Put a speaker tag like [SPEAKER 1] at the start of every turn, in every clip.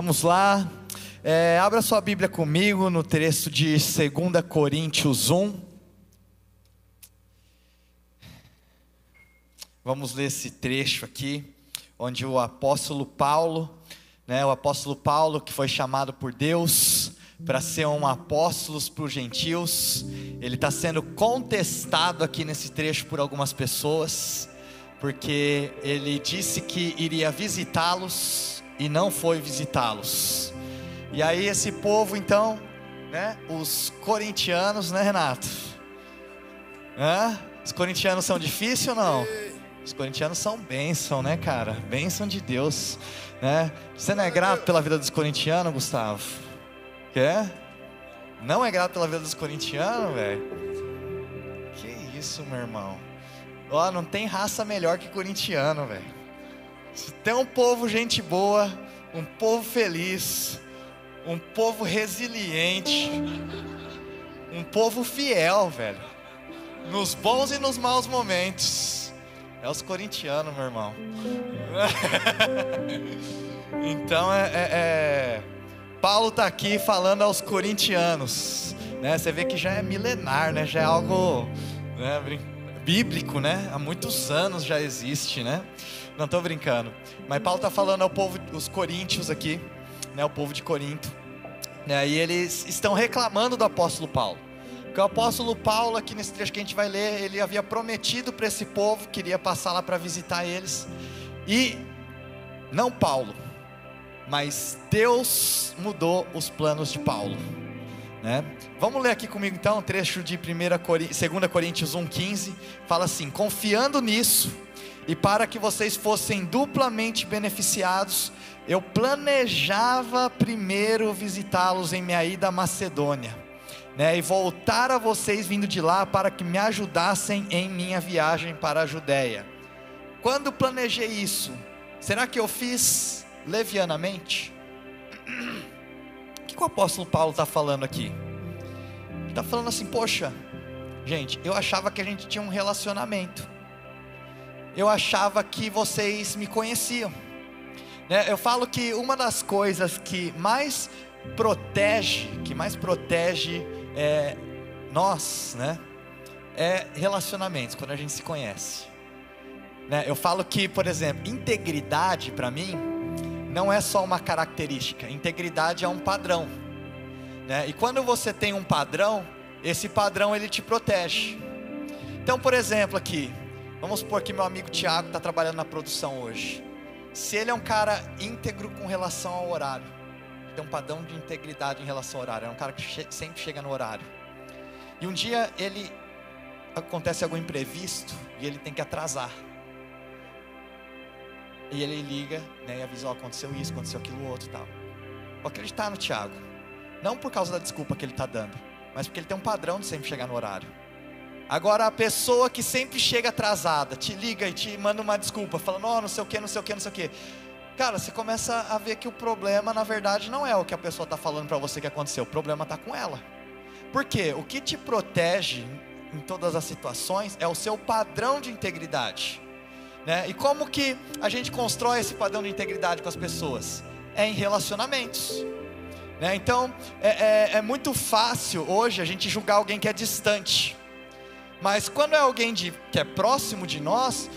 [SPEAKER 1] Vamos lá, abra sua Bíblia comigo no texto de 2 Coríntios 1. Vamos ler esse trecho aqui, onde o apóstolo Paulo, o apóstolo Paulo que foi chamado por Deus para ser um apóstolo para os gentios, ele está sendo contestado aqui nesse trecho por algumas pessoas, porque ele disse que iria visitá-los e não foi visitá-los. E aí esse povo então, os corintianos, Renato? Os corintianos são difíceis ou não? Os corintianos são bênção, cara? Bênção de Deus, Você não é grato pela vida dos corintianos, Gustavo? Quer? Não é grato pela vida dos corintianos, velho? Que isso, meu irmão? Não tem raça melhor que corintiano, velho. Se tem um povo gente boa, um povo feliz, um povo resiliente, um povo fiel, velho, nos bons e nos maus momentos, é os corintianos, meu irmão. Então Paulo está aqui falando aos corintianos, Você vê que já é milenar, Já é algo bíblico, Há muitos anos já existe, Não estou brincando. Mas Paulo está falando ao povo, os coríntios aqui, o povo de Corinto, e eles estão reclamando do apóstolo Paulo, porque o apóstolo Paulo, aqui nesse trecho que a gente vai ler, ele havia prometido para esse povo, queria passar lá para visitar eles, e não Paulo, mas Deus mudou os planos de Paulo, Vamos ler aqui comigo então um trecho de 2 Coríntios 1,15, fala assim: confiando nisso, e para que vocês fossem duplamente beneficiados, eu planejava primeiro visitá-los em minha ida à Macedônia, e voltar a vocês vindo de lá para que me ajudassem em minha viagem para a Judéia. Quando planejei isso, será que eu fiz levianamente? O que o apóstolo Paulo está falando aqui? Ele está falando assim: poxa, gente, eu achava que a gente tinha um relacionamento, eu achava que vocês me conheciam, Eu falo que uma das coisas que mais protege nós, é relacionamentos, quando a gente se conhece, Eu falo que, por exemplo, integridade para mim não é só uma característica, integridade é um padrão, E quando você tem um padrão, esse padrão ele te protege. Então, por exemplo, aqui, vamos supor que meu amigo Tiago está trabalhando na produção hoje. Se ele é um cara íntegro com relação ao horário, tem um padrão de integridade em relação ao horário, é um cara que sempre chega no horário, e um dia acontece algum imprevisto e ele tem que atrasar, e ele liga, e avisa: aconteceu isso, aconteceu aquilo outro e tal. Vou acreditar no Tiago, não por causa da desculpa que ele está dando, mas porque ele tem um padrão de sempre chegar no horário. Agora a pessoa que sempre chega atrasada, te liga e te manda uma desculpa, falando: não sei o que, não sei o que, não sei o que. Cara, você começa a ver que o problema na verdade não é o que a pessoa está falando para você que aconteceu, o problema está com ela. Por quê? O que te protege em todas as situações é o seu padrão de integridade, E como que a gente constrói esse padrão de integridade com as pessoas? É em relacionamentos, Então é muito fácil hoje a gente julgar alguém que é distante, mas quando é alguém que é próximo de nós,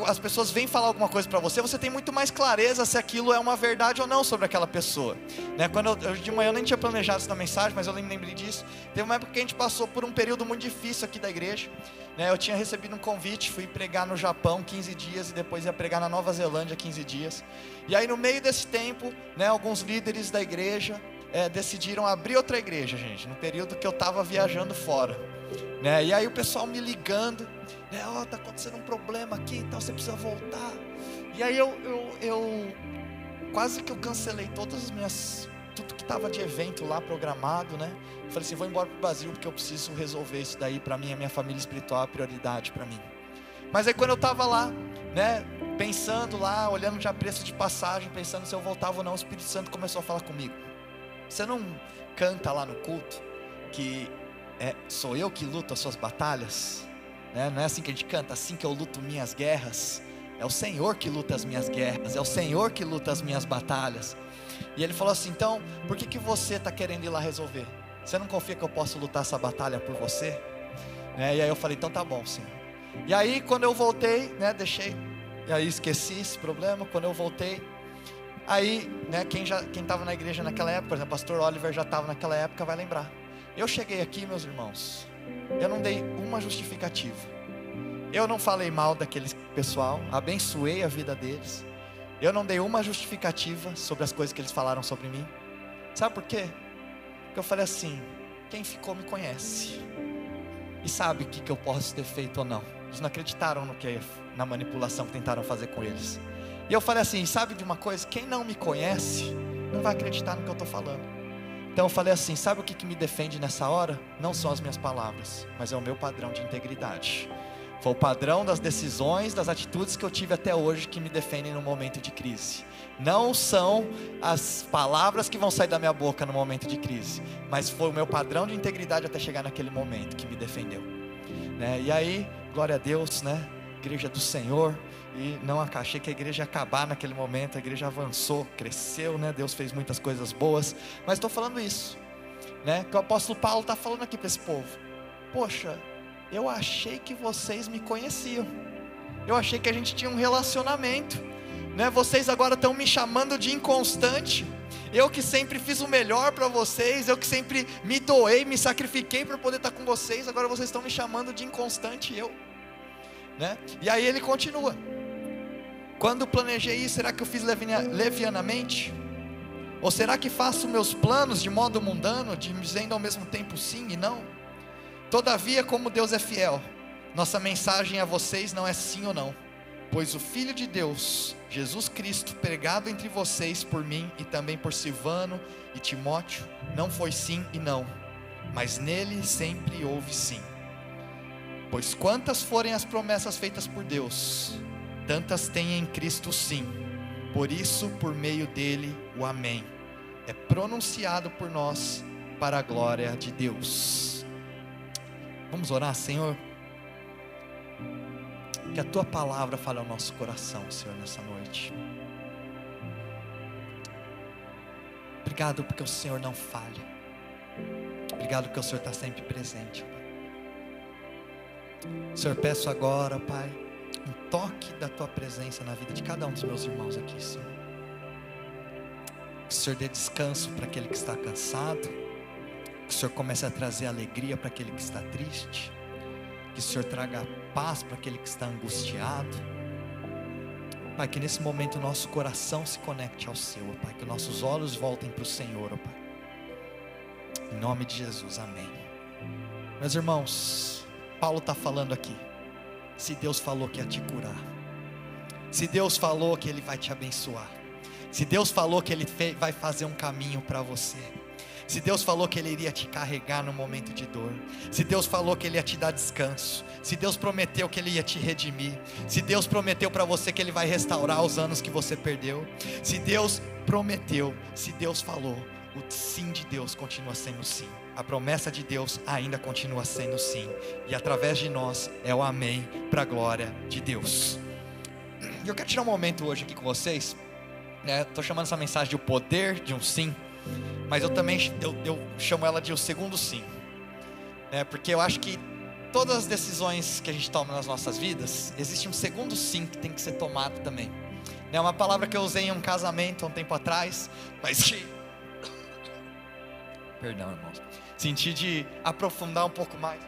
[SPEAKER 1] as pessoas vêm falar alguma coisa para você, você tem muito mais clareza se aquilo é uma verdade ou não sobre aquela pessoa, Quando eu de manhã eu nem tinha planejado isso na mensagem, mas eu lembrei disso. Teve uma época que a gente passou por um período muito difícil aqui da igreja, Eu tinha recebido um convite, fui pregar no Japão 15 dias e depois ia pregar na Nova Zelândia 15 dias. E aí no meio desse tempo, alguns líderes da igreja decidiram abrir outra igreja, gente, no período que eu estava viajando fora, E aí o pessoal me ligando, tá acontecendo um problema aqui, então você precisa voltar. E aí eu quase que eu cancelei tudo que estava de evento lá programado, Falei assim: vou embora para o Brasil porque eu preciso resolver isso daí. Para mim, a minha família espiritual é a prioridade para mim. Mas aí quando eu estava lá, pensando lá, olhando já preço de passagem, pensando se eu voltava ou não, o Espírito Santo começou a falar comigo: você não canta lá no culto que sou eu que luto as suas batalhas? Não é assim que a gente canta: assim que eu luto minhas guerras? é o Senhor que luta as minhas guerras, é o Senhor que luta as minhas batalhas. E ele falou assim: então, por que você está querendo ir lá resolver? Você não confia que eu posso lutar essa batalha por você? E aí eu falei: então tá bom, Senhor. E aí quando eu voltei, deixei, e aí esqueci esse problema. Quando eu voltei, aí quem estava na igreja naquela época, por exemplo, o pastor Oliver já estava naquela época, vai lembrar. Eu cheguei aqui, meus irmãos, eu não dei uma justificativa, eu não falei mal daquele pessoal, abençoei a vida deles, eu não dei uma justificativa sobre as coisas que eles falaram sobre mim. Sabe por quê? Porque eu falei assim: quem ficou me conhece e sabe o que eu posso ter feito ou não. Eles não acreditaram na manipulação que tentaram fazer com eles. E eu falei assim: sabe de uma coisa? Quem não me conhece não vai acreditar no que eu estou falando. Então eu falei assim: sabe o que me defende nessa hora? Não são as minhas palavras, mas é o meu padrão de integridade. Foi o padrão das decisões, das atitudes que eu tive até hoje que me defendem no momento de crise. Não são as palavras que vão sair da minha boca no momento de crise, mas foi o meu padrão de integridade até chegar naquele momento que me defendeu. E aí, glória a Deus, igreja do Senhor. E não achei que a igreja ia acabar naquele momento. A igreja avançou, cresceu, Deus fez muitas coisas boas. Mas estou falando isso, que o apóstolo Paulo está falando aqui para esse povo: poxa, eu achei que vocês me conheciam, eu achei que a gente tinha um relacionamento, vocês agora estão me chamando de inconstante. Eu que sempre fiz o melhor para vocês, eu que sempre me doei, me sacrifiquei para poder estar com vocês, agora vocês estão me chamando de inconstante. E aí ele continua: quando planejei isso, será que eu fiz levianamente? Ou será que faço meus planos de modo mundano, dizendo ao mesmo tempo sim e não? Todavia, como Deus é fiel, nossa mensagem a vocês não é sim ou não, pois o Filho de Deus, Jesus Cristo, pregado entre vocês por mim e também por Silvano e Timóteo, não foi sim e não, mas nele sempre houve sim. Pois quantas forem as promessas feitas por Deus, tantas tem em Cristo sim. Por isso, por meio dele, o amém é pronunciado por nós para a glória de Deus. Vamos orar. Senhor, que a tua palavra fale ao nosso coração, Senhor, nessa noite. Obrigado porque o Senhor não falha. Obrigado porque o Senhor está sempre presente, Pai. Senhor, peço agora, Pai, um toque da tua presença na vida de cada um dos meus irmãos aqui, Senhor. Que o Senhor dê descanso para aquele que está cansado, que o Senhor comece a trazer alegria para aquele que está triste, que o Senhor traga paz para aquele que está angustiado. Pai, que nesse momento o nosso coração se conecte ao Seu, Pai, que nossos olhos voltem para o Senhor, Pai, em nome de Jesus, amém. Meus irmãos, Paulo está falando aqui: se Deus falou que ia te curar, se Deus falou que Ele vai te abençoar, se Deus falou que Ele vai fazer um caminho para você, se Deus falou que Ele iria te carregar no momento de dor, se Deus falou que Ele ia te dar descanso, se Deus prometeu que Ele ia te redimir, se Deus prometeu para você que Ele vai restaurar os anos que você perdeu, se Deus prometeu, se Deus falou, o sim de Deus continua sendo sim, a promessa de Deus ainda continua sendo sim, e através de nós é o amém para a glória de Deus. E eu quero tirar um momento hoje aqui com vocês, estou chamando essa mensagem de o poder de um sim, mas eu também eu chamo ela de o segundo sim, porque eu acho que todas as decisões que a gente toma nas nossas vidas, existe um segundo sim que tem que ser tomado também. É uma palavra que eu usei em um casamento há um tempo atrás, mas que, perdão, irmãos, senti de aprofundar um pouco mais,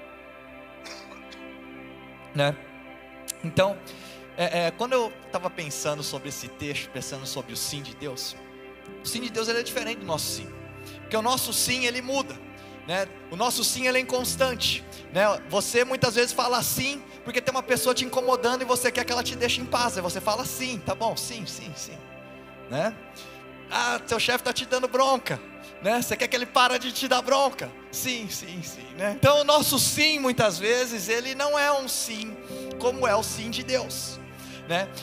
[SPEAKER 1] Então, quando eu estava pensando sobre esse texto, pensando sobre o sim de Deus, o sim de Deus ele é diferente do nosso sim, porque o nosso sim ele muda, o nosso sim ele é inconstante, você muitas vezes fala sim, porque tem uma pessoa te incomodando e você quer que ela te deixe em paz, aí você fala sim, tá bom, sim, teu chefe está te dando bronca, você quer que ele pare de te dar bronca, sim, então o nosso sim muitas vezes, ele não é um sim, como é o sim de Deus,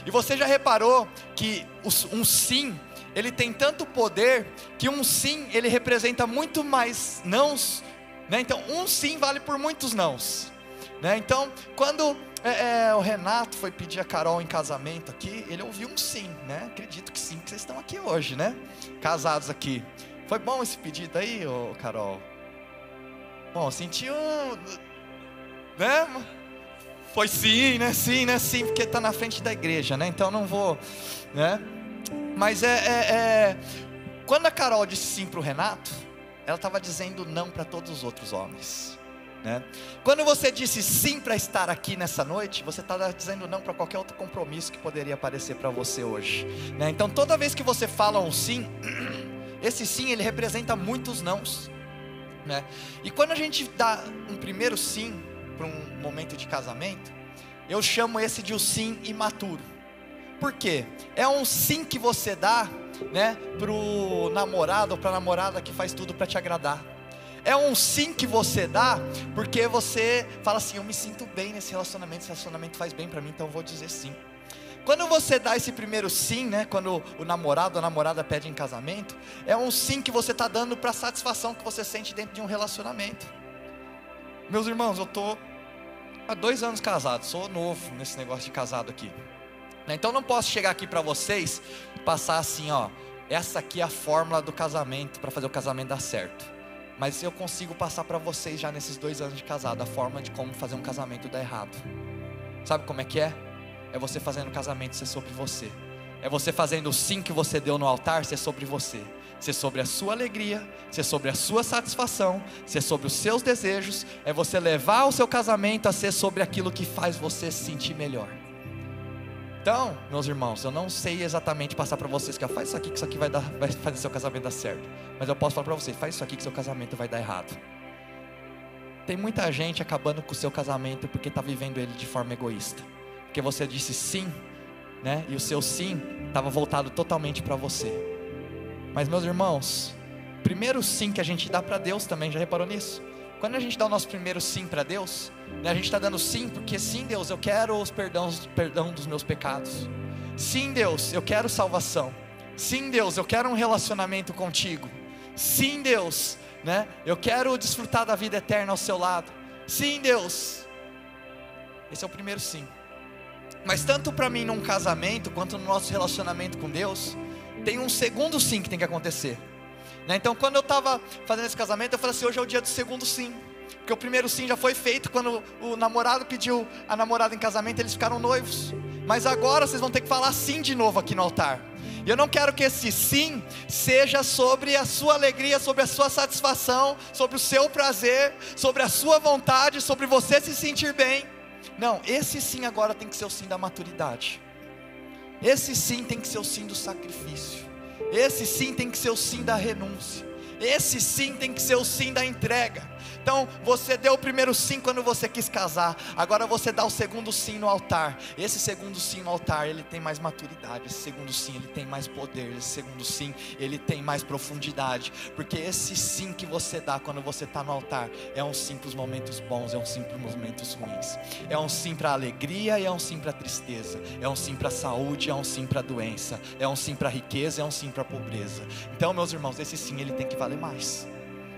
[SPEAKER 1] e você já reparou que um sim, ele tem tanto poder, que um sim, ele representa muito mais nãos, então um sim vale por muitos nãos, então quando O Renato foi pedir a Carol em casamento aqui. Ele ouviu um sim, né? Acredito que sim, que vocês estão aqui hoje, né? Casados aqui. Foi bom esse pedido aí, ô Carol? Bom, senti né? Foi sim, né? Sim, né? Sim, porque está na frente da igreja, né? Então não vou, né? Mas quando a Carol disse sim para o Renato, ela estava dizendo não para todos os outros homens, né? Quando você disse sim para estar aqui nessa noite, você está dizendo não para qualquer outro compromisso que poderia aparecer para você hoje, né? Então toda vez que você fala um sim, esse sim ele representa muitos nãos, né? E quando a gente dá um primeiro sim para um momento de casamento, eu chamo esse de um sim imaturo. Por quê? É um sim que você dá, né, para o namorado ou para a namorada que faz tudo para te agradar. É um sim que você dá porque você fala assim: eu me sinto bem nesse relacionamento, esse relacionamento faz bem para mim, então eu vou dizer sim. Quando você dá esse primeiro sim, né, quando o namorado ou a namorada pede em casamento, é um sim que você está dando para a satisfação que você sente dentro de um relacionamento. Meus irmãos, eu estou há 2 anos casado, sou novo nesse negócio de casado aqui. Então não posso chegar aqui para vocês e passar assim, ó, essa aqui é a fórmula do casamento, para fazer o casamento dar certo. Mas eu consigo passar para vocês já nesses 2 anos de casado, a forma de como fazer um casamento dar errado. Sabe como é que é? É você fazendo o casamento ser sobre você. É você fazendo o sim que você deu no altar ser sobre você. Ser sobre a sua alegria, ser sobre a sua satisfação, ser sobre os seus desejos. É você levar o seu casamento a ser sobre aquilo que faz você se sentir melhor. Então, meus irmãos, eu não sei exatamente passar para vocês que faz isso aqui, que isso aqui vai fazer seu casamento dar certo. Mas eu posso falar para vocês: faz isso aqui que seu casamento vai dar errado. Tem muita gente acabando com o seu casamento porque está vivendo ele de forma egoísta. Porque você disse sim, né? E o seu sim estava voltado totalmente para você. Mas, meus irmãos, primeiro sim que a gente dá para Deus também, já reparou nisso? Quando a gente dá o nosso primeiro sim para Deus, né, a gente está dando sim porque sim, Deus, eu quero os perdão dos meus pecados. Sim, Deus, eu quero salvação. Sim, Deus, eu quero um relacionamento contigo. Sim, Deus, né, eu quero desfrutar da vida eterna ao seu lado. Sim, Deus. Esse é o primeiro sim. Mas tanto para mim num casamento, quanto no nosso relacionamento com Deus, tem um segundo sim que tem que acontecer. Então quando eu estava fazendo esse casamento, eu falei assim: hoje é o dia do segundo sim. Porque o primeiro sim já foi feito quando o namorado pediu a namorada em casamento, eles ficaram noivos. Mas agora vocês vão ter que falar sim de novo aqui no altar. E eu não quero que esse sim seja sobre a sua alegria, sobre a sua satisfação, sobre o seu prazer, sobre a sua vontade, sobre você se sentir bem. Não, esse sim agora tem que ser o sim da maturidade. Esse sim tem que ser o sim do sacrifício. Esse sim tem que ser o sim da renúncia. Esse sim tem que ser o sim da entrega. Então você deu o primeiro sim quando você quis casar. Agora você dá o segundo sim no altar. Esse segundo sim no altar, ele tem mais maturidade. Esse segundo sim, ele tem mais poder. Esse segundo sim, ele tem mais profundidade. Porque esse sim que você dá quando você está no altar é um sim para os momentos bons, é um sim para os momentos ruins. É um sim para a alegria e é um sim para a tristeza. É um sim para a saúde, é um sim para a doença. É um sim para a riqueza, é um sim para a pobreza. Então, meus irmãos, esse sim ele tem que valer mais.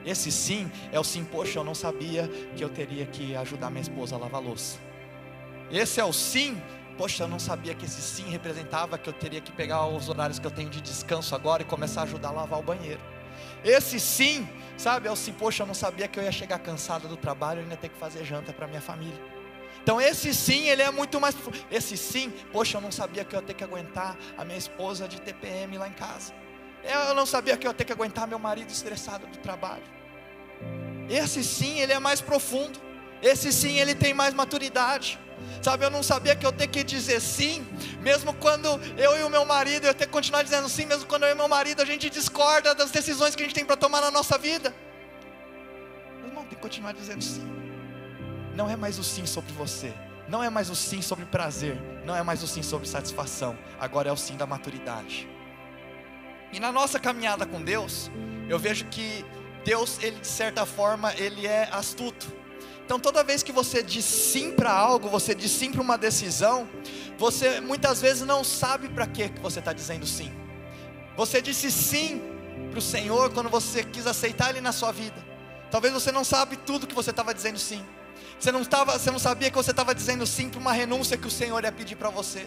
[SPEAKER 1] Esse sim é o sim: poxa, eu não sabia que eu teria que ajudar minha esposa a lavar a louça. Esse é o sim: poxa, eu não sabia que esse sim representava que eu teria que pegar os horários que eu tenho de descanso agora e começar a ajudar a lavar o banheiro. Esse sim, sabe, é o sim: poxa, eu não sabia que eu ia chegar cansado do trabalho e ainda ter que fazer janta para minha família. Então esse sim, ele é muito mais. Esse sim: poxa, eu não sabia que eu ia ter que aguentar a minha esposa de TPM lá em casa. Eu não sabia que eu ia ter que aguentar meu marido estressado do trabalho. Esse sim, ele é mais profundo. Esse sim, ele tem mais maturidade. Sabe, eu não sabia que eu ia ter que dizer sim, mesmo quando eu e o meu marido, eu ia ter que continuar dizendo sim, mesmo quando eu e meu marido, a gente discorda das decisões que a gente tem para tomar na nossa vida. Meu irmão, tem que continuar dizendo sim. Não é mais o sim sobre você. Não é mais o sim sobre prazer. Não é mais o sim sobre satisfação. Agora é o sim da maturidade. E na nossa caminhada com Deus, eu vejo que Deus, ele de certa forma, ele é astuto. Então toda vez que você diz sim para algo, você diz sim para uma decisão, você muitas vezes não sabe para que você está dizendo sim. Você disse sim para o Senhor quando você quis aceitar Ele na sua vida. Talvez você não sabe tudo que você estava dizendo sim. Você não sabia que você estava dizendo sim para uma renúncia que o Senhor ia pedir para você.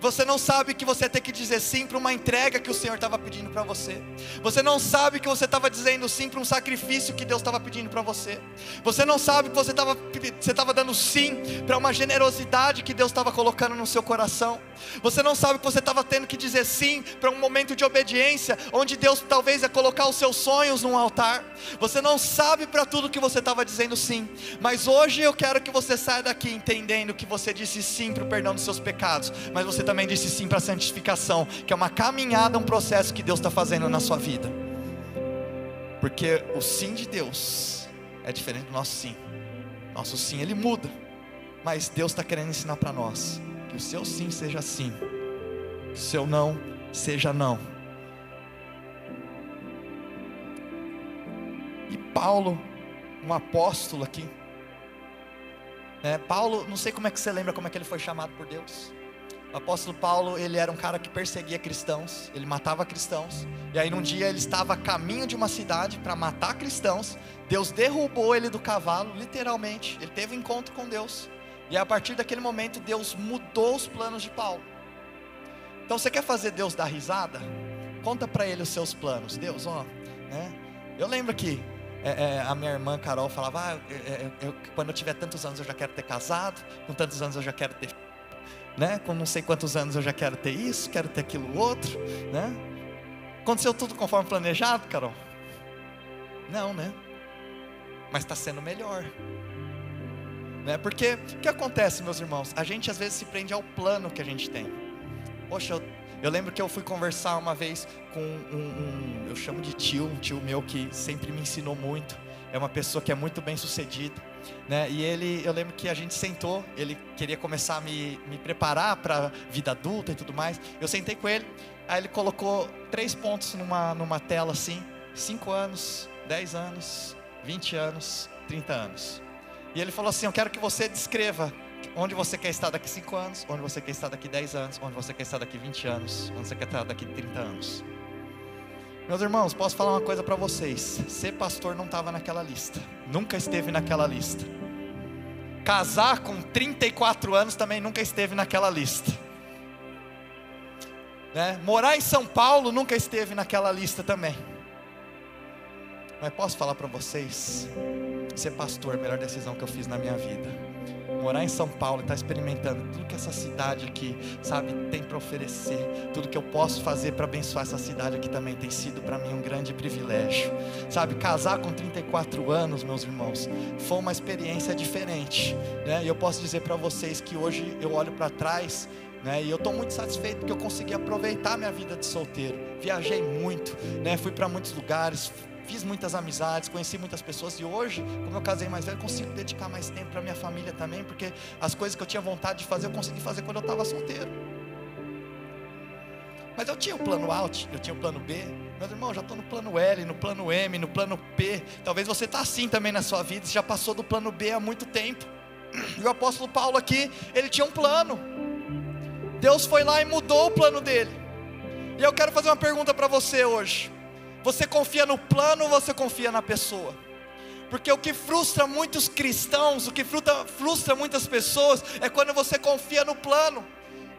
[SPEAKER 1] Você não sabe que você ia ter que dizer sim para uma entrega que o Senhor estava pedindo para você. Você não sabe que você estava dizendo sim para um sacrifício que Deus estava pedindo para você. Você não sabe que você estava dando sim para uma generosidade que Deus estava colocando no seu coração. Você não sabe que você estava tendo que dizer sim para um momento de obediência, onde Deus talvez ia colocar os seus sonhos num altar. Você não sabe para tudo que você estava dizendo sim. Mas hoje eu quero que você saia daqui entendendo que você disse sim para o perdão dos seus pecados, mas você também disse sim para a santificação, que é uma caminhada, um processo que Deus está fazendo na sua vida. Porque o sim de Deus é diferente do nosso sim. Nosso sim ele muda, mas Deus está querendo ensinar para nós que o seu sim seja sim, que o seu não seja não. E Paulo, um apóstolo aqui, Paulo, não sei como é que você lembra como é que ele foi chamado por Deus. O apóstolo Paulo, ele era um cara que perseguia cristãos, ele matava cristãos, e aí num dia ele estava a caminho de uma cidade para matar cristãos. Deus derrubou ele do cavalo, literalmente, ele teve um encontro com Deus, e a partir daquele momento Deus mudou os planos de Paulo. Então você quer fazer Deus dar risada? Conta para ele os seus planos. Deus, eu lembro que a minha irmã Carol falava, quando eu tiver tantos anos eu já quero ter casado, com tantos anos eu já quero ter, com não sei quantos anos eu já quero ter isso, quero ter aquilo outro, Aconteceu tudo conforme planejado, Carol? Não, mas está sendo melhor, Porque o que acontece, meus irmãos? A gente às vezes se prende ao plano que a gente tem. Poxa, eu lembro que eu fui conversar uma vez com eu chamo de um tio meu que sempre me ensinou muito. É uma pessoa que é muito bem sucedida, E eu lembro que a gente sentou, ele queria começar a me preparar para a vida adulta e tudo mais. Eu sentei com ele, aí ele colocou 3 pontos numa tela assim: 5 anos, 10 anos, 20 anos, 30 anos. E ele falou assim: eu quero que você descreva onde você quer estar daqui 5 anos, onde você quer estar daqui 10 anos, onde você quer estar daqui 20 anos, onde você quer estar daqui 30 anos. Meus irmãos, posso falar uma coisa para vocês: ser pastor não estava naquela lista, nunca esteve naquela lista. Casar com 34 anos também nunca esteve naquela lista, Morar em São Paulo nunca esteve naquela lista também. Mas posso falar para vocês, ser pastor é a melhor decisão que eu fiz na minha vida. Morar em São Paulo e estar experimentando tudo que essa cidade aqui, tem para oferecer, tudo que eu posso fazer para abençoar essa cidade aqui também tem sido para mim um grande privilégio. Casar com 34 anos, meus irmãos, foi uma experiência diferente, E eu posso dizer para vocês que hoje eu olho para trás, e eu estou muito satisfeito porque eu consegui aproveitar minha vida de solteiro. Viajei muito, fui para muitos lugares, fiz muitas amizades, conheci muitas pessoas. E hoje, como eu casei mais velho, eu consigo dedicar mais tempo para minha família também, porque as coisas que eu tinha vontade de fazer, eu consegui fazer quando eu estava solteiro. Mas eu tinha o plano A, eu tinha o plano B. Meus irmãos, já estou no plano L, no plano M, no plano P. Talvez você está assim também na sua vida, você já passou do plano B há muito tempo. E o apóstolo Paulo aqui, ele tinha um plano. Deus foi lá e mudou o plano dele. E eu quero fazer uma pergunta para você hoje: você confia no plano ou você confia na pessoa? Porque o que frustra muitos cristãos, o que frustra muitas pessoas, é quando você confia no plano.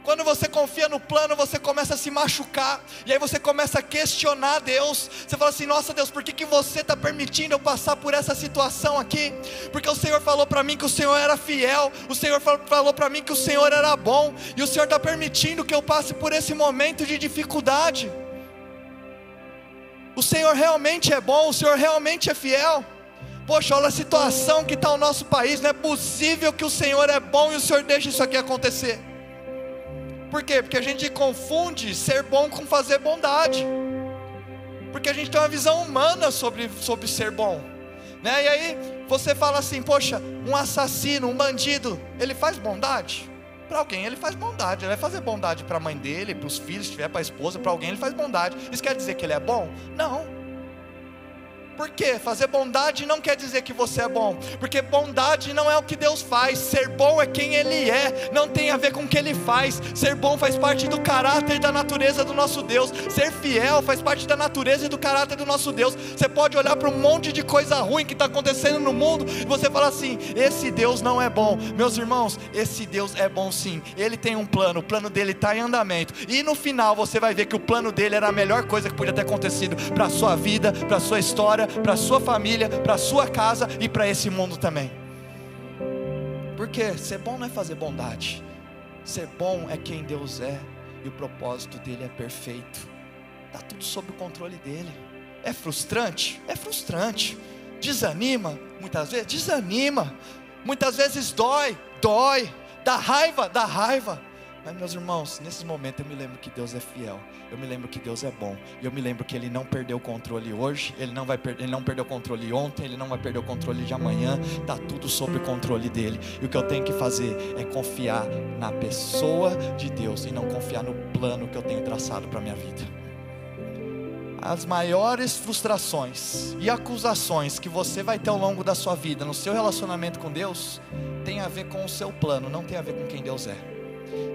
[SPEAKER 1] Quando você confia no plano, você começa a se machucar, e aí você começa a questionar Deus. Você fala assim: nossa Deus, por que você está permitindo eu passar por essa situação aqui? Porque o Senhor falou para mim que o Senhor era fiel, o Senhor falou para mim que o Senhor era bom, e o Senhor está permitindo que eu passe por esse momento de dificuldade. O Senhor realmente é bom, o Senhor realmente é fiel. Poxa, olha a situação que está o nosso país, não é possível que o Senhor é bom e o Senhor deixe isso aqui acontecer. Por quê? Porque a gente confunde ser bom com fazer bondade. Porque a gente tem uma visão humana sobre ser bom, E aí você fala assim: poxa, um assassino, um bandido, ele faz bondade? Para alguém ele faz bondade, ele vai fazer bondade para a mãe dele, para os filhos, se tiver para a esposa, para alguém ele faz bondade. Isso quer dizer que ele é bom? Não. Por quê? Fazer bondade não quer dizer que você é bom, porque bondade não é o que Deus faz. Ser bom é quem Ele é, não tem a ver com o que Ele faz. Ser bom faz parte do caráter e da natureza do nosso Deus. Ser fiel faz parte da natureza e do caráter do nosso Deus. Você pode olhar para um monte de coisa ruim que está acontecendo no mundo e você fala assim: esse Deus não é bom. Meus irmãos, esse Deus é bom sim. Ele tem um plano, o plano dele está em andamento, e no final você vai ver que o plano dele era a melhor coisa que podia ter acontecido para a sua vida, para a sua história, para a sua família, para a sua casa e para esse mundo também. Porque ser bom não é fazer bondade, ser bom é quem Deus é, e o propósito dele é perfeito. Está tudo sob o controle dele. É frustrante? É frustrante. Desanima? Muitas vezes desanima. Muitas vezes dói. Dá raiva. Mas meus irmãos, nesses momentos eu me lembro que Deus é fiel, eu me lembro que Deus é bom, e eu me lembro que Ele não perdeu o controle hoje, Ele não perdeu o controle ontem, Ele não vai perder o controle de amanhã. Está tudo sob o controle dele, e o que eu tenho que fazer é confiar na pessoa de Deus, e não confiar no plano que eu tenho traçado para a minha vida. As maiores frustrações e acusações que você vai ter ao longo da sua vida, no seu relacionamento com Deus, tem a ver com o seu plano, não tem a ver com quem Deus é.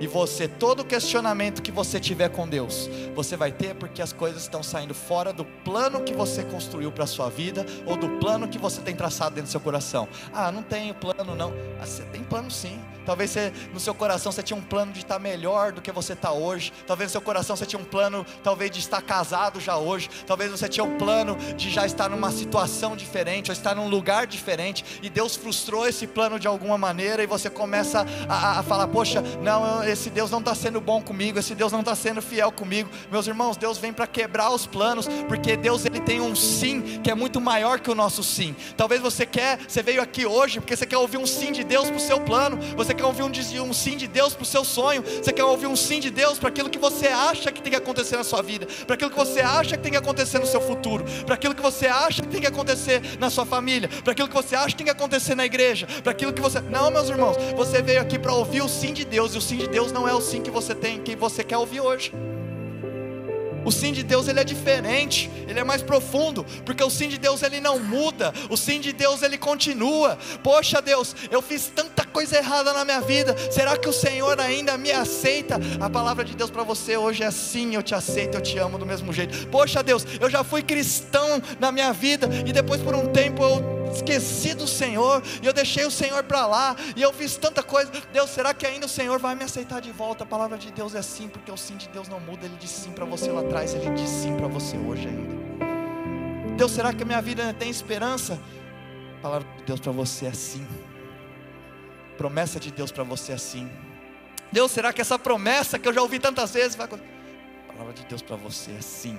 [SPEAKER 1] E você, todo questionamento que você tiver com Deus, você vai ter porque as coisas estão saindo fora do plano que você construiu para a sua vida, ou do plano que você tem traçado dentro do seu coração. Ah, não tenho plano não. Ah, você tem plano sim. Talvez no seu coração você tinha um plano de estar melhor do que você está hoje. Talvez no seu coração você tinha um plano, talvez, de estar casado já hoje. Talvez você tinha um plano de já estar numa situação diferente, ou estar num lugar diferente, e Deus frustrou esse plano de alguma maneira, e você começa a falar: poxa, não, esse Deus não está sendo bom comigo, esse Deus não está sendo fiel comigo. Meus irmãos, Deus vem para quebrar os planos, porque Deus, Ele tem um sim que é muito maior que o nosso sim. Talvez você veio aqui hoje porque você quer ouvir um sim de Deus para o seu plano, você quer ouvir um sim de Deus para o seu sonho, você quer ouvir um sim de Deus para aquilo que você acha que tem que acontecer na sua vida, para aquilo que você acha que tem que acontecer no seu futuro, para aquilo que você acha que tem que acontecer na sua família, para aquilo que você acha que tem que acontecer na igreja, para aquilo que você... Não, meus irmãos, você veio aqui para ouvir o sim de Deus, e o sim de Deus não é o sim que você quer ouvir hoje. O sim de Deus, ele é diferente, ele é mais profundo, porque o sim de Deus, ele não muda, o sim de Deus, ele continua. Poxa Deus, eu fiz tanta coisa errada na minha vida, será que o Senhor ainda me aceita? A palavra de Deus para você hoje é: sim, eu te aceito, eu te amo do mesmo jeito. Poxa Deus, eu já fui cristão na minha vida, e depois por um tempo eu esqueci do Senhor, e eu deixei o Senhor para lá, e eu fiz tanta coisa. Deus, será que ainda o Senhor vai me aceitar de volta? A palavra de Deus é sim, porque o sim de Deus não muda. Ele disse sim para você lá atrás, Ele diz sim para você hoje ainda. Deus, será que a minha vida ainda tem esperança? A palavra de Deus para você é sim. Promessa de Deus para você é sim. Deus, será que essa promessa que eu já ouvi tantas vezes vai acontecer? A palavra de Deus para você é sim,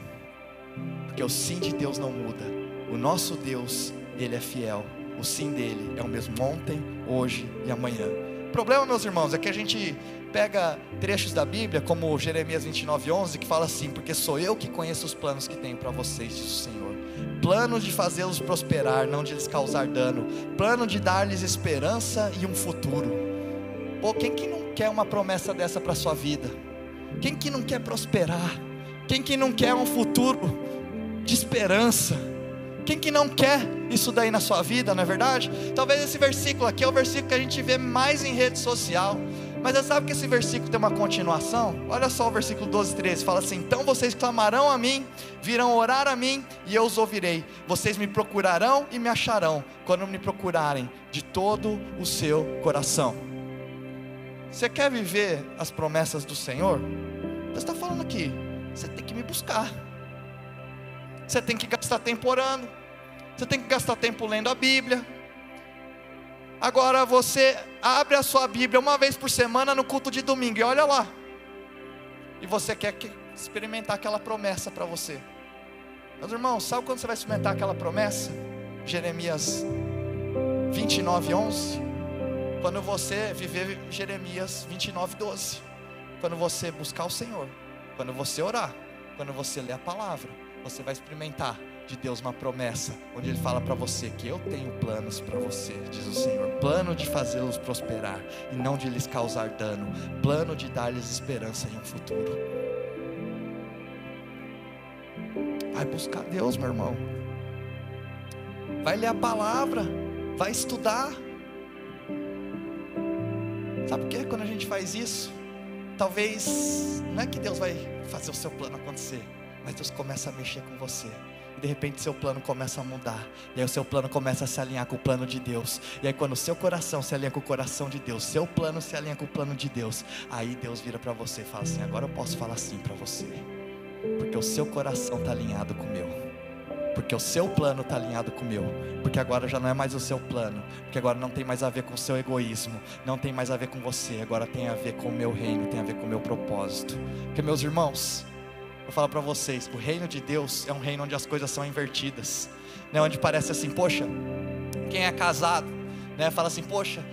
[SPEAKER 1] porque o sim de Deus não muda. O nosso Deus, Ele é fiel, o sim dele é o mesmo ontem, hoje e amanhã. O problema, meus irmãos, é que a gente pega trechos da Bíblia, como Jeremias 29:11, que fala assim: porque sou eu que conheço os planos que tenho para vocês, diz o Senhor, planos de fazê-los prosperar, não de lhes causar dano, plano de dar-lhes esperança e um futuro. Pô, quem que não quer uma promessa dessa para a sua vida? Quem que não quer prosperar? Quem que não quer um futuro de esperança? Quem que não quer isso daí na sua vida, não é verdade? Talvez esse versículo aqui é o versículo que a gente vê mais em rede social, mas você sabe que esse versículo tem uma continuação? Olha só o versículo 12 e 13, fala assim: então vocês clamarão a mim, virão orar a mim, e eu os ouvirei. Vocês me procurarão e me acharão, quando me procurarem de todo o seu coração. Você quer viver as promessas do Senhor? Deus está falando aqui: você tem que me buscar. Você tem que gastar tempo orando, você tem que gastar tempo lendo a Bíblia. Agora você abre a sua Bíblia uma vez por semana no culto de domingo, e olha lá, e você quer experimentar aquela promessa para você. Meus irmãos, sabe quando você vai experimentar aquela promessa? Jeremias 29:11. Quando você viver Jeremias 29:12. Quando você buscar o Senhor, quando você orar, quando você ler a palavra, você vai experimentar de Deus uma promessa, onde Ele fala para você que eu tenho planos para você, diz o Senhor, plano de fazê-los prosperar e não de lhes causar dano, plano de dar-lhes esperança e um futuro. Vai buscar Deus, meu irmão. vai ler a palavra, vai estudar. Sabe por quê? Quando a gente faz isso, talvez, não é que Deus vai fazer o seu plano acontecer, mas Deus começa a mexer com você. E de repente seu plano começa a mudar. E aí o seu plano começa a se alinhar com o plano de Deus. E aí quando o seu coração se alinha com o coração de Deus, seu plano se alinha com o plano de Deus, aí Deus vira para você e fala assim: agora eu posso falar sim para você, porque o seu coração está alinhado com o meu, porque o seu plano está alinhado com o meu, porque agora já não é mais o seu plano, porque agora não tem mais a ver com o seu egoísmo, não tem mais a ver com você, agora tem a ver com o meu reino, tem a ver com o meu propósito. Porque, meus irmãos, vou falar para vocês, o reino de Deus é um reino onde as coisas são invertidas, né? Onde parece assim, poxa, quem é casado, né, fala assim, poxa,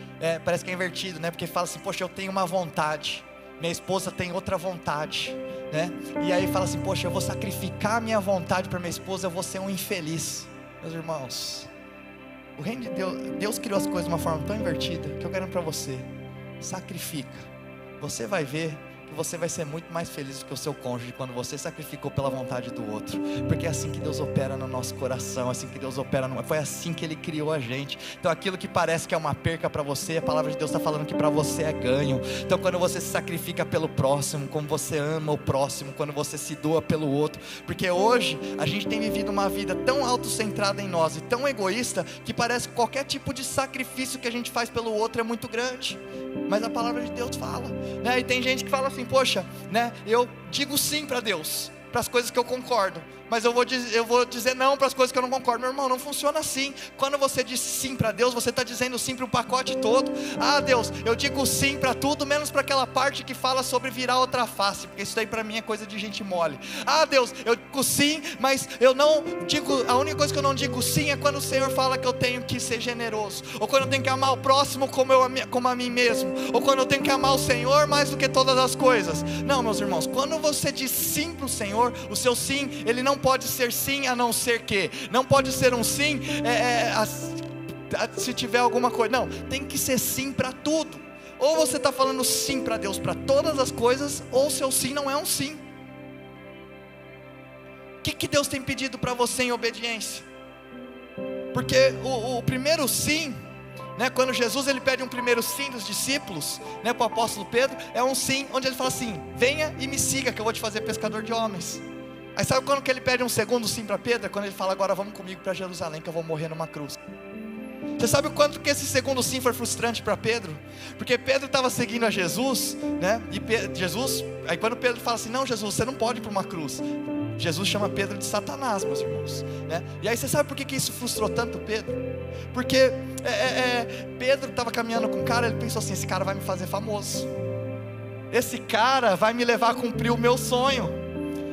[SPEAKER 1] parece que é invertido, né? Porque fala assim, poxa, eu tenho uma vontade, minha esposa tem outra vontade, né? E aí fala assim, poxa, eu vou sacrificar a minha vontade para minha esposa, eu vou ser um infeliz. Meus irmãos, o reino de Deus, Deus criou as coisas de uma forma tão invertida, que eu garanto para você, sacrifica, você vai ver que você vai ser muito mais feliz do que o seu cônjuge quando você sacrificou pela vontade do outro, porque é assim que Deus opera no nosso coração, é assim que Deus opera, foi assim que Ele criou a gente. Então aquilo que parece que é uma perca para você, a palavra de Deus está falando que para você é ganho. Então quando você se sacrifica pelo próximo, como você ama o próximo, quando você se doa pelo outro, porque hoje a gente tem vivido uma vida tão autocentrada em nós e tão egoísta, que parece que qualquer tipo de sacrifício que a gente faz pelo outro é muito grande. Mas a palavra de Deus fala, né? E tem gente que fala assim, poxa, né? Eu digo sim para Deus, para as coisas que eu concordo, mas eu vou dizer não para as coisas que eu não concordo. Meu irmão, não funciona assim. Quando você diz sim para Deus, você está dizendo sim para o pacote todo. Ah, Deus, eu digo sim para tudo, menos para aquela parte que fala sobre virar outra face, porque isso daí para mim é coisa de gente mole. Ah, Deus, eu digo sim, mas eu não digo, a única coisa que eu não digo sim é quando o Senhor fala que eu tenho que ser generoso, ou quando eu tenho que amar o próximo como a mim mesmo, ou quando eu tenho que amar o Senhor mais do que todas as coisas. Não, meus irmãos, quando você diz sim para o Senhor, o seu sim, ele não pode ser sim a não ser que, não pode ser um sim se tiver alguma coisa, não, tem que ser sim para tudo. Ou você está falando sim para Deus para todas as coisas, ou seu sim não é um sim. O que Deus tem pedido para você em obediência? Porque o primeiro sim, né, quando Jesus ele pede um primeiro sim dos discípulos, né, para o apóstolo Pedro, é um sim onde ele fala assim: venha e me siga que eu vou te fazer pescador de homens. Aí sabe quando que ele pede um segundo sim para Pedro? É quando ele fala: agora vamos comigo para Jerusalém que eu vou morrer numa cruz. Você sabe o quanto que esse segundo sim foi frustrante para Pedro? Porque Pedro estava seguindo a Jesus, né? E Jesus, aí quando Pedro fala assim: não, Jesus, você não pode ir para uma cruz, Jesus chama Pedro de Satanás, meus irmãos, né? E aí você sabe por que isso frustrou tanto Pedro? Porque Pedro estava caminhando com um cara, ele pensou assim: esse cara vai me fazer famoso, esse cara vai me levar a cumprir o meu sonho,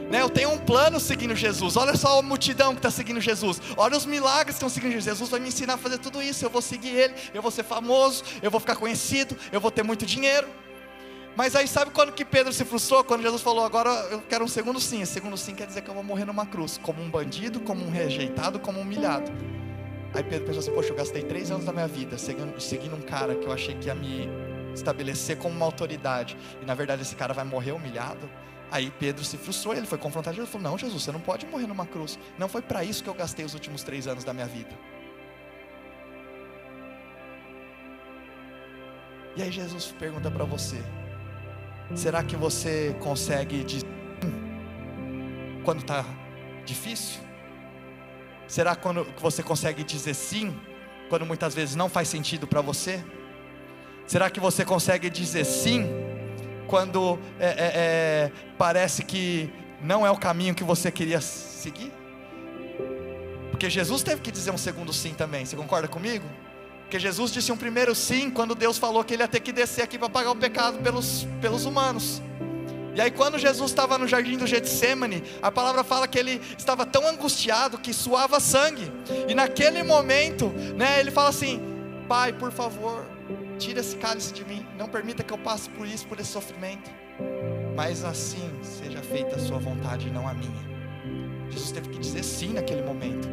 [SPEAKER 1] né? Eu tenho um plano seguindo Jesus. Olha só a multidão que está seguindo Jesus, olha os milagres que estão seguindo Jesus. Jesus vai me ensinar a fazer tudo isso, eu vou seguir Ele, eu vou ser famoso, eu vou ficar conhecido, eu vou ter muito dinheiro. Mas aí sabe quando que Pedro se frustrou? Quando Jesus falou: agora eu quero um segundo sim. Esse segundo sim quer dizer que eu vou morrer numa cruz, como um bandido, como um rejeitado, como um humilhado. Aí Pedro pensou assim: poxa, eu gastei 3 anos da minha vida seguindo um cara que eu achei que ia me estabelecer como uma autoridade, e na verdade esse cara vai morrer humilhado. Aí Pedro se frustrou, ele foi confrontado, Jesus falou: não, Jesus, você não pode morrer numa cruz, não foi para isso que eu gastei os últimos 3 anos da minha vida. E aí Jesus pergunta para você: será que você consegue dizer quando está difícil? Será que você consegue dizer sim quando muitas vezes não faz sentido para você? Será que você consegue dizer sim quando parece que não é o caminho que você queria seguir? Porque Jesus teve que dizer um segundo sim também, você concorda comigo? Porque Jesus disse um primeiro sim quando Deus falou que Ele ia ter que descer aqui para pagar o pecado pelos humanos. E aí quando Jesus estava no jardim do Getsêmani, a palavra fala que Ele estava tão angustiado que suava sangue. E naquele momento, né, Ele fala assim: Pai, por favor, tira esse cálice de mim, não permita que eu passe por isso, por esse sofrimento, mas assim seja feita a sua vontade e não a minha. Jesus teve que dizer sim naquele momento.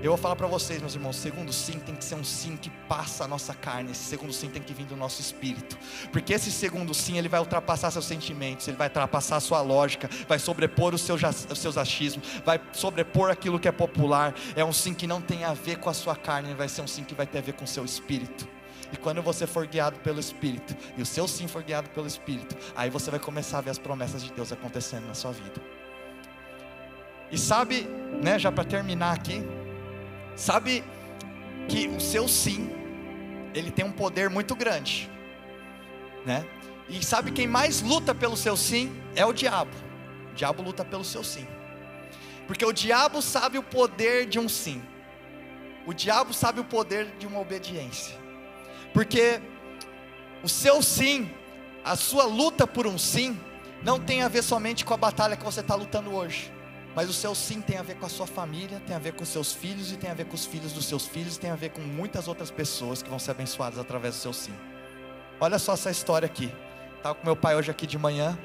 [SPEAKER 1] Eu vou falar para vocês, meus irmãos, o segundo sim tem que ser um sim que passa a nossa carne. Esse segundo sim tem que vir do nosso espírito, porque esse segundo sim, ele vai ultrapassar seus sentimentos, ele vai ultrapassar a sua lógica, vai sobrepor os seus achismos, vai sobrepor aquilo que é popular. É um sim que não tem a ver com a sua carne, vai ser um sim que vai ter a ver com o seu espírito. E quando você for guiado pelo Espírito, e o seu sim for guiado pelo Espírito, aí você vai começar a ver as promessas de Deus acontecendo na sua vida. E sabe, né, já para terminar aqui, sabe que o seu sim, ele tem um poder muito grande, né? E sabe quem mais luta pelo seu sim? É o diabo. O diabo luta pelo seu sim, porque o diabo sabe o poder de um sim. O diabo sabe o poder de uma obediência, porque o seu sim, a sua luta por um sim, não tem a ver somente com a batalha que você está lutando hoje, mas o seu sim tem a ver com a sua família, tem a ver com os seus filhos, e tem a ver com os filhos dos seus filhos, e tem a ver com muitas outras pessoas que vão ser abençoadas através do seu sim. Olha só essa história aqui. Estava com meu pai hoje aqui de manhã,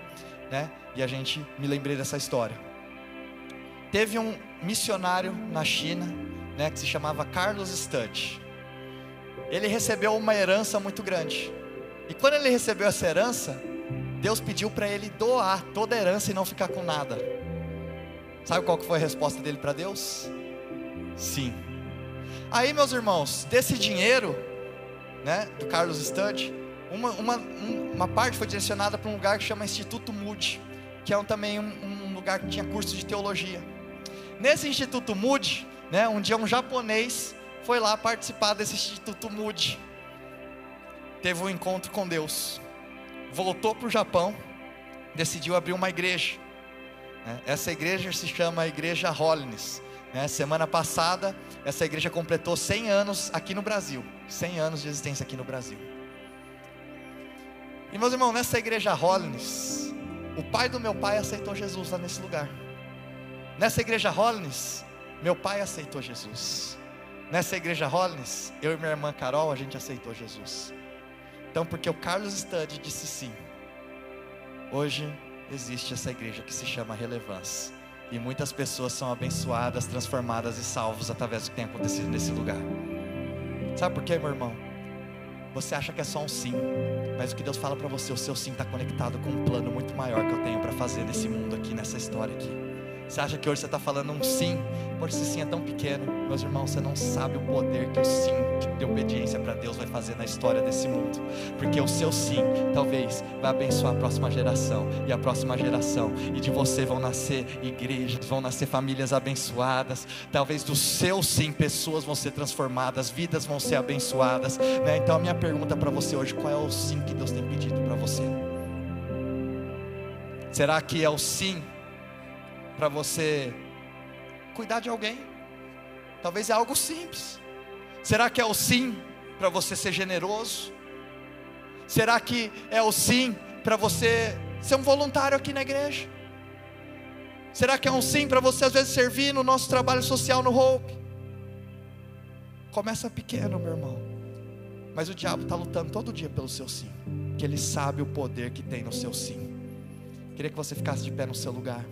[SPEAKER 1] né? E me lembrei dessa história. Teve um missionário na China, né, que se chamava Carlos Studd. Ele recebeu uma herança muito grande, e quando ele recebeu essa herança, Deus pediu para ele doar toda a herança e não ficar com nada. Sabe qual que foi a resposta dele para Deus? Sim. Aí, meus irmãos, desse dinheiro, né, do Carlos Studd, uma parte foi direcionada para um lugar que chama Instituto Moody, que é também um lugar que tinha curso de teologia. Nesse Instituto Moody, né, um dia um japonês foi lá participar desse Instituto Moody, teve um encontro com Deus, voltou para o Japão, decidiu abrir uma igreja. Essa igreja se chama Igreja Holiness. Semana passada, essa igreja completou 100 anos aqui no Brasil. 100 anos de existência aqui no Brasil. E meus irmãos, nessa Igreja Holiness, o pai do meu pai aceitou Jesus lá nesse lugar. Nessa Igreja Holiness, meu pai aceitou Jesus. Nessa Igreja Holiness, eu e minha irmã Carol, a gente aceitou Jesus. Então, porque o Carlos Studd disse sim, hoje existe essa igreja que se chama Relevância, e muitas pessoas são abençoadas, transformadas e salvas através do que tem acontecido nesse lugar. Sabe por quê, meu irmão? Você acha que é só um sim, mas o que Deus fala para você, o seu sim está conectado com um plano muito maior que eu tenho para fazer nesse mundo aqui, nessa história aqui. Você acha que hoje você está falando um sim, por esse sim é tão pequeno, meus irmãos, você não sabe o poder que o sim de obediência para Deus vai fazer na história desse mundo, porque o seu sim, talvez, vai abençoar a próxima geração, e a próxima geração, e de você vão nascer igrejas, vão nascer famílias abençoadas, talvez do seu sim, pessoas vão ser transformadas, vidas vão ser abençoadas, né? Então a minha pergunta para você hoje, qual é o sim que Deus tem pedido para você? Será que é o sim para você cuidar de alguém? Talvez é algo simples. Será que é o sim para você ser generoso? Será que é o sim para você ser um voluntário aqui na igreja? Será que é um sim para você às vezes servir no nosso trabalho social no Hope? Começa pequeno, meu irmão, mas o diabo está lutando todo dia pelo seu sim, que ele sabe o poder que tem no seu sim. Queria que você ficasse de pé no seu lugar.